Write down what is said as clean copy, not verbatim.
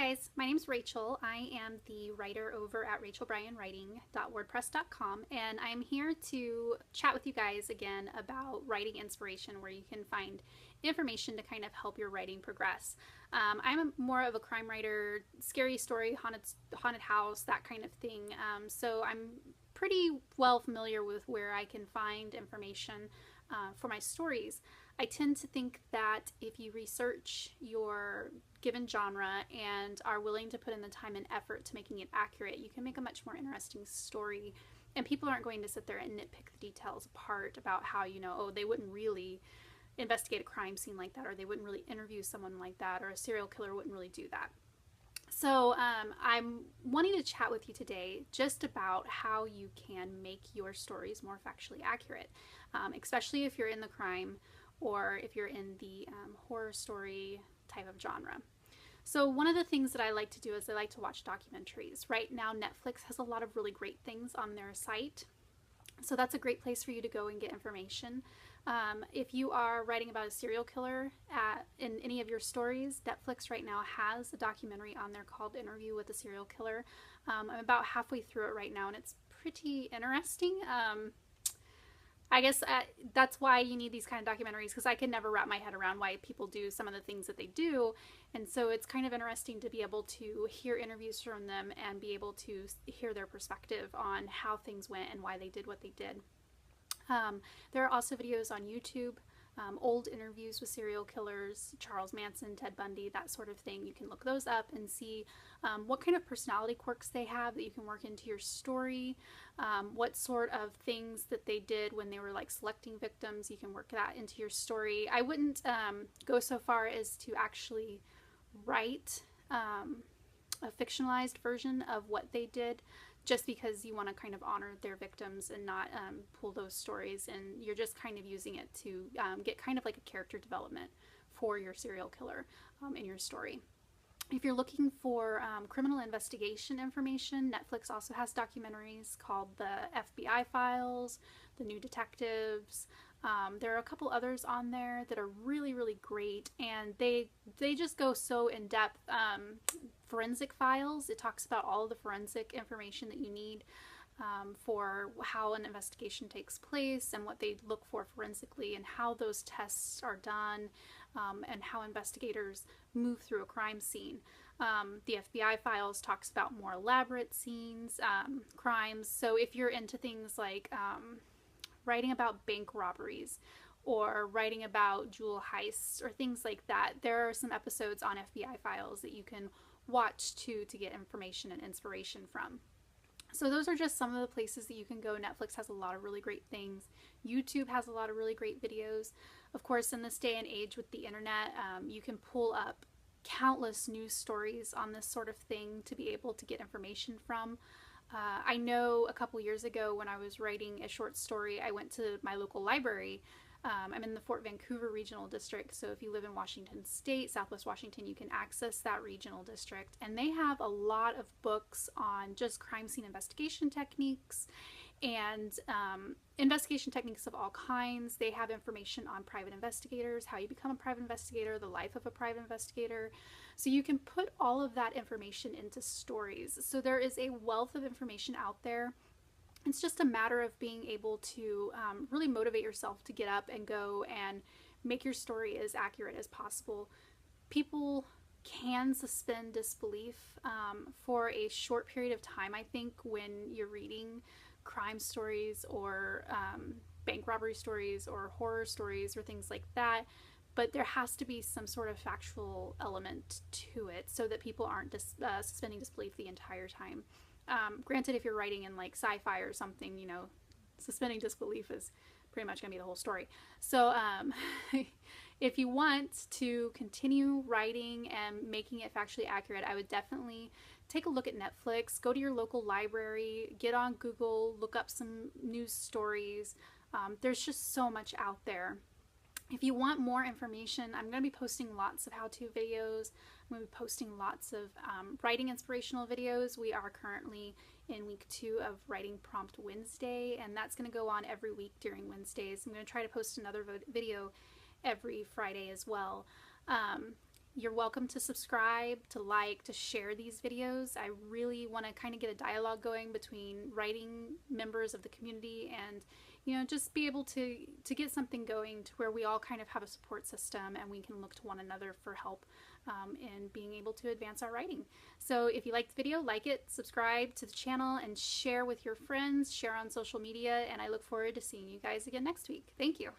guys, my name's Rachel. I am the writer over at rachelbryanwriting.wordpress.com, and I'm here to chat with you guys again about writing inspiration, where you can find information to kind of help your writing progress. I'm more of a crime writer, scary story, haunted house, that kind of thing. So I'm pretty well familiar with where I can find information for my stories. I tend to think that if you research your given genre and are willing to put in the time and effort to making it accurate, you can make a much more interesting story. And people aren't going to sit there and nitpick the details apart about how, oh, they wouldn't really investigate a crime scene like that, or they wouldn't really interview someone like that, or a serial killer wouldn't really do that. So I'm wanting to chat with you today just about how you can make your stories more factually accurate, especially if you're in the crime or if you're in the horror story type of genre. So one of the things that I like to do is I like to watch documentaries. Right now Netflix has a lot of really great things on their site, so that's a great place for you to go and get information. If you are writing about a serial killer in any of your stories, Netflix right now has a documentary on there called Interview with a Serial Killer. I'm about halfway through it right now, and it's pretty interesting. I guess that's why you need these kind of documentaries, because I can never wrap my head around why people do some of the things that they do. And so it's kind of interesting to be able to hear interviews from them and be able to hear their perspective on how things went and why they did what they did. There are also videos on YouTube, old interviews with serial killers, Charles Manson, Ted Bundy, that sort of thing. You can look those up and see what kind of personality quirks they have that you can work into your story, what sort of things that they did when they were like selecting victims. You can work that into your story. I wouldn't go so far as to actually write a fictionalized version of what they did, just because you want to kind of honor their victims and not pull those stories, and you're just kind of using it to get kind of like a character development for your serial killer in your story. If you're looking for criminal investigation information, Netflix also has documentaries called the FBI Files, The New Detectives. There are a couple others on there that are really, really great, and they just go so in depth. Forensic Files, it talks about all of the forensic information that you need for how an investigation takes place and what they look for forensically and how those tests are done, and how investigators move through a crime scene. The FBI Files talks about more elaborate scenes, crimes. So if you're into things like writing about bank robberies or writing about jewel heists or things like that, there are some episodes on FBI Files that you can watch to get information and inspiration from. So those are just some of the places that you can go. Netflix has a lot of really great things. YouTube has a lot of really great videos. Of course, in this day and age with the internet, you can pull up countless news stories on this sort of thing to be able to get information from. I know a couple years ago when I was writing a short story, I went to my local library. I'm in the Fort Vancouver Regional District, so if you live in Washington State, Southwest Washington, you can access that regional district. And they have a lot of books on just crime scene investigation techniques and investigation techniques of all kinds. They have information on private investigators, how you become a private investigator, the life of a private investigator. So you can put all of that information into stories. So there is a wealth of information out there. It's just a matter of being able to really motivate yourself to get up and go and make your story as accurate as possible. People can suspend disbelief for a short period of time, I think, when you're reading crime stories or bank robbery stories or horror stories or things like that. But there has to be some sort of factual element to it so that people aren't suspending disbelief the entire time. Granted, if you're writing in like sci-fi or something, suspending disbelief is pretty much going to be the whole story. So if you want to continue writing and making it factually accurate, I would definitely take a look at Netflix, go to your local library, get on Google, look up some news stories. There's just so much out there. If you want more information, I'm going to be posting lots of how-to videos. I'm going to be posting lots of writing inspirational videos. We are currently in week 2 of Writing Prompt Wednesday, and that's going to go on every week during Wednesdays. I'm going to try to post another video every Friday as well. You're welcome to subscribe, to like, to share these videos. I really want to kind of get a dialogue going between writing members of the community and, you know, just be able to get something going to where we all kind of have a support system and we can look to one another for help in being able to advance our writing. So if you liked the video, like it, subscribe to the channel, and share with your friends, share on social media, and I look forward to seeing you guys again next week. Thank you.